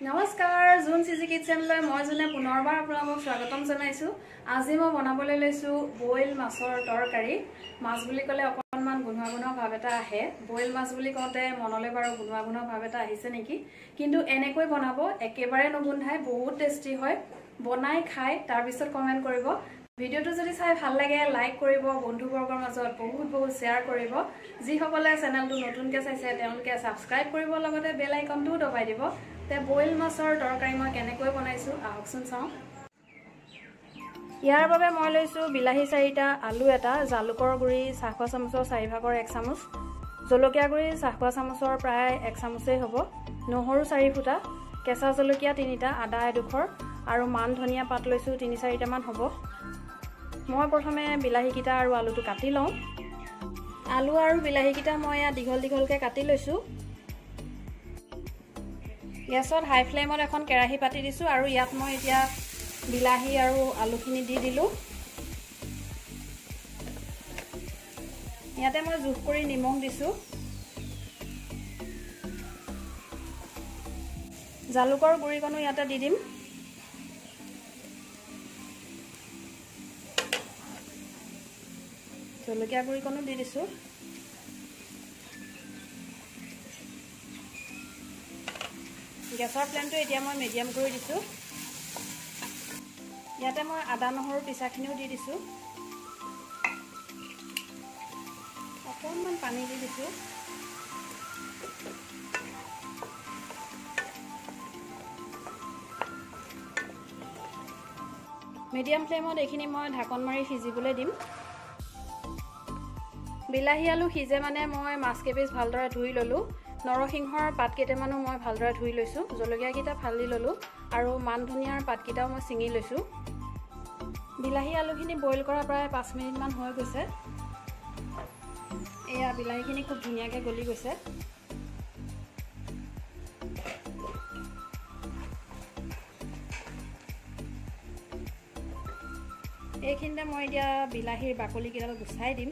नमस्कार जून सीजी किचनলৈ মই জুনে পুনৰবাৰ আপোনালোকক স্বাগতম জনাইছো। আজি মই বনাবলৈ লৈছো বইল মাছৰ তৰকাৰী। মাছ বুলি ক'লে অকনমান গুণগুণৰ ভাৱ এটা আহে। বইল মাছ বুলি কওঁতে মনলৈ বাৰু গুণগুণৰ ভাৱ এটা আহিছে নেকি? কিন্তু এনেকৈ বনাব একেবাৰে নগুন্ধাই বহুত টেষ্টি হয়। বনাই খাই তাৰ পিছত কমেন্ট কৰিব। ভিডিওটো যদি চাই ভাল লাগে লাইক কৰিব, বন্ধুবৰ্গৰ মাজত বহুত শেয়াৰ কৰিব। যি সকলে চেনেলটো নতুনকৈ চাইছে তেওঁলোকে সাবস্ক্ৰাইব কৰিব, লগতে বেল আইকনটো দবাই দিব। বইল মাছৰ তৰকাৰী মই কেনেকৈ বনাইছো আহকচোন চাওঁ। ইয়াৰ বাবে মই লৈছো বিলাহী 4টা, আলু এটা, জালুকৰ গুৰি চাহখোৱা চামুচৰ 4ভাগৰ 1 চামুচ, জলকীয়া গুৰি চাহখোৱা চামুচৰ প্ৰায় 1 চামুচেই হ'ব, নহৰু 4 ফুটা, কেঁচা জলকীয়া 3টা, আদা এডোখৰ আৰু মান ধনিয়া পাত লৈছো 3-4টা মান হ'ব। মই প্ৰথমে বিলাহীকিটা আৰু আলুটো কাটি লওঁ। আলু আৰু বিলাহীকিটা মই দীঘলকৈ কাটি লৈছো। গেছত হাই ফ্লেমত এখন কেৰাহী পাতি দিছো আৰু ইয়াত মই এতিয়া বিলাহী আৰু আলুখিনি দি দিলো। ইয়াতে মই জোখ কৰি নিমখ দিছো। জালুকৰ গুৰিকণো ইয়াতে দি দিম। জলকীয়া গুৰিকণো দি দিছো। গেছৰ ফ্লেমটো এতিয়া মই মিডিয়াম কৰি দিছো। ইয়াতে মই আদা নহৰু পিচাখিনিও দি দিছো। অকণমান পানী দি দিছো। মিডিয়াম ফ্লেমত এইখিনি মই ঢাকন মাৰি সিজিবলৈ দিম। বিলাহী আলু সিজে মানে মই মাছ কেইপিচ ভালদৰে ধুই ললো। নৰসিংহৰ পাত কেইটামানো মই ভালদৰে ধুই লৈছো। জলকীয়াকিটা ফালি ললো আৰু মান ধনিয়াৰ পাতকিটাও মই ছিঙি লৈছো। বিলাহী আলুখিনি বইল কৰা প্ৰায় 5 মিনিট মান হৈ গৈছে। এয়া বিলাহীখিনি খুব ধুনীয়াকৈ গলি গৈছে। এইখিনিতে মই এতিয়া বিলাহীৰ বাকলিকেইডাল গুচাই দিম।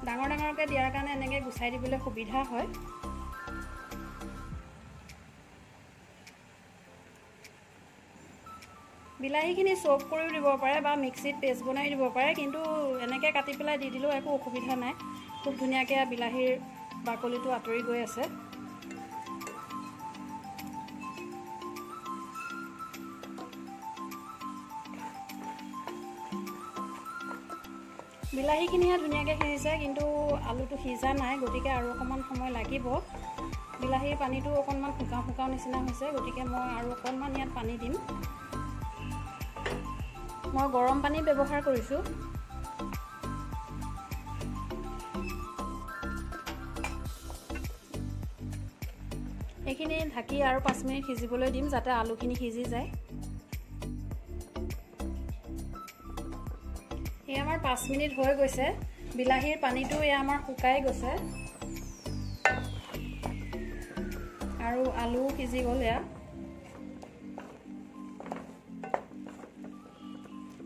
ডাঙৰকৈ দিয়াৰ কাৰণে এনেকৈ গুচাই দিবলৈ সুবিধা হয়। বিলাহীখিনি চপ কৰিও দিব পাৰে বা মিক্সিত পেষ্ট বনাই দিব পাৰে, কিন্তু এনেকৈ কাটি পেলাই দি দিলেও একো অসুবিধা নাই। খুব ধুনীয়াকৈ বিলাহীৰ বাকলিটো আঁতৰি গৈ আছে। বিলাহীখিনি ধুনীয়াকৈ সিজিছে, কিন্তু আলুটো সিজা নাই, গতিকে আৰু অকণমান সময় লাগিব। বিলাহীৰ পানীটো অকণমান শুকাওঁ নিচিনা হৈছে, গতিকে মই আৰু অকণমান ইয়াত পানী দিম। মই গৰম পানী ব্যৱহাৰ কৰিছোঁ। এইখিনি ঢাকি আৰু 5 মিনিট সিজিবলৈ দিম, যাতে আলুখিনি সিজি যায়। এই আমাৰ 5 মিনিট হৈ গৈছে। বিলাহীৰ পানীটো আমাৰ শুকাই গৈছে আৰু আলু সিজি গ'ল।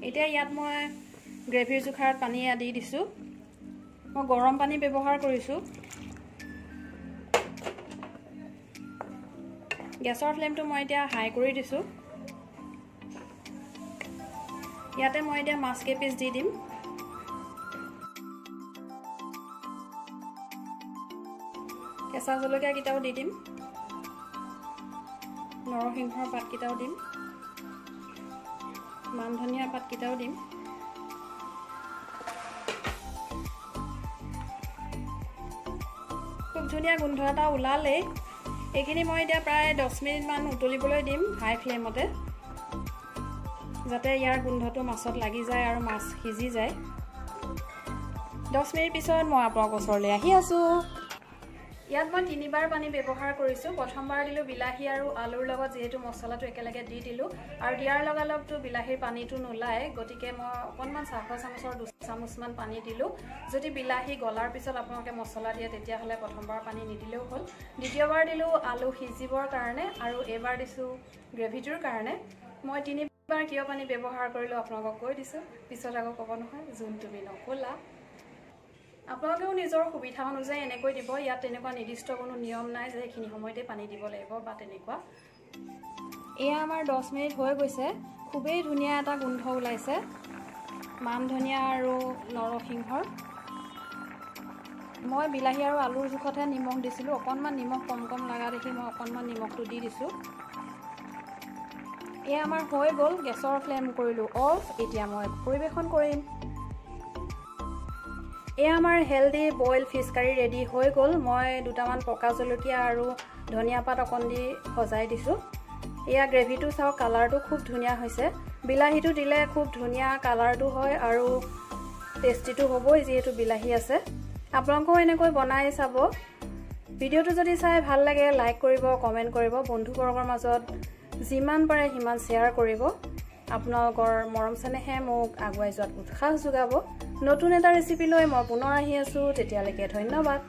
এতিয়া ইয়াত মই গ্ৰেভিৰ জোখাৰত পানী দি দিছোঁ। মই গৰম পানী ব্যৱহাৰ কৰিছোঁ। গেছৰ ফ্লেমটো মই এতিয়া হাই কৰি দিছোঁ। ইয়াতে মই এতিয়া মাছ কেইপিচ দি দিম। কেঁচা জলকীয়াকেইটাও দি দিম। নৰসিংহৰ পাতকেইটাও দিম। মান ধনিয়াৰ পাতকেইটাও দিম। খুব ধুনীয়া গোন্ধ এটা ওলালেই। এইখিনি মই এতিয়া প্ৰায় 10 মিনিট মান উতলিবলৈ দিম হাই ফ্লেমতে, যাতে ইয়াৰ গোন্ধটো মাছত লাগি যায় আৰু মাছ সিজি যায়। 10 মিনিট পিছত মই আপোনালোকৰ ওচৰলৈ আহি আছোঁ। ইয়াত মই 3বাৰ পানী ব্যৱহাৰ কৰিছোঁ। প্ৰথমবাৰ দিলোঁ বিলাহী আৰু আলুৰ লগত, যিহেতু মছলাটো একেলগে দি দিলোঁ আৰু দিয়াৰ লগালগতো বিলাহীৰ পানীটো নোলায়, গতিকে মই অকণমান চাহখোৱা চামুচৰ 2 চামুচমান পানী দিলোঁ। যদি বিলাহী গলাৰ পিছত আপোনালোকে মছলা দিয়ে তেতিয়াহ'লে প্ৰথমবাৰ পানী নিদিলেও হ'ল। দ্বিতীয়বাৰ দিলোঁ আলু সিজিবৰ কাৰণে আৰু এইবাৰ দিছোঁ গ্ৰেভিটোৰ কাৰণে। মই 3বাৰ কিয় পানী ব্যৱহাৰ কৰিলোঁ আপোনালোকক কৈ দিছোঁ, পিছত আকৌ ক'ব নহয় যোন তুমি নক'লা। আপোনালোকেও নিজৰ সুবিধা অনুযায়ী এনেকৈ দিব ইয়াত তেনেকুৱা নিৰ্দিষ্ট কোনো নিয়ম নাই যে এইখিনি সময়তে পানী দিব লাগিব বা তেনেকুৱা এয়া আমাৰ 10 মিনিট হৈ গৈছে খুবেই ধুনীয়া এটা গোন্ধ ওলাইছে মান ধনিয়া আৰু নৰসিংহৰ মই বিলাহী আৰু আলুৰ জোখতহে নিমখ দিছিলোঁ অকণমান নিমখ কম লগা দেখি মই অকণমান নিমখটো দি দিছোঁ এয়া আমাৰ হৈ গ'ল গেছৰ ফ্লেম কৰিলোঁ অফ এতিয়া মই পৰিৱেশন কৰিম এয়া আমাৰ হেলদি বইল ফিছ কাৰী ৰেডি হৈ গ'ল মই দুটামান পকা জলকীয়া আৰু ধনিয়া পাত অকণ দি সজাই দিছোঁ এয়া গ্ৰেভিটো চাওক কালাৰটো খুব ধুনীয়া হৈছে বিলাহীটো দিলে খুব ধুনীয়া কালাৰটো হয় আৰু টেষ্টিটো হ'বই যিহেতু বিলাহী আছে আপোনালোকেও এনেকৈ বনাই চাব ভিডিঅ'টো যদি চাই ভাল লাগে লাইক কৰিব কমেণ্ট কৰিব বন্ধুবৰ্গৰ মাজত যিমান পাৰে সিমান শ্বেয়াৰ কৰিব আপোনালোকৰ মৰম চেনেহে মোক আগুৱাই যোৱাত উৎসাহ যোগাব নতুন এটা ৰেচিপি লৈ মই পুনৰ আহি আছোঁ তেতিয়ালৈকে ধন্যবাদ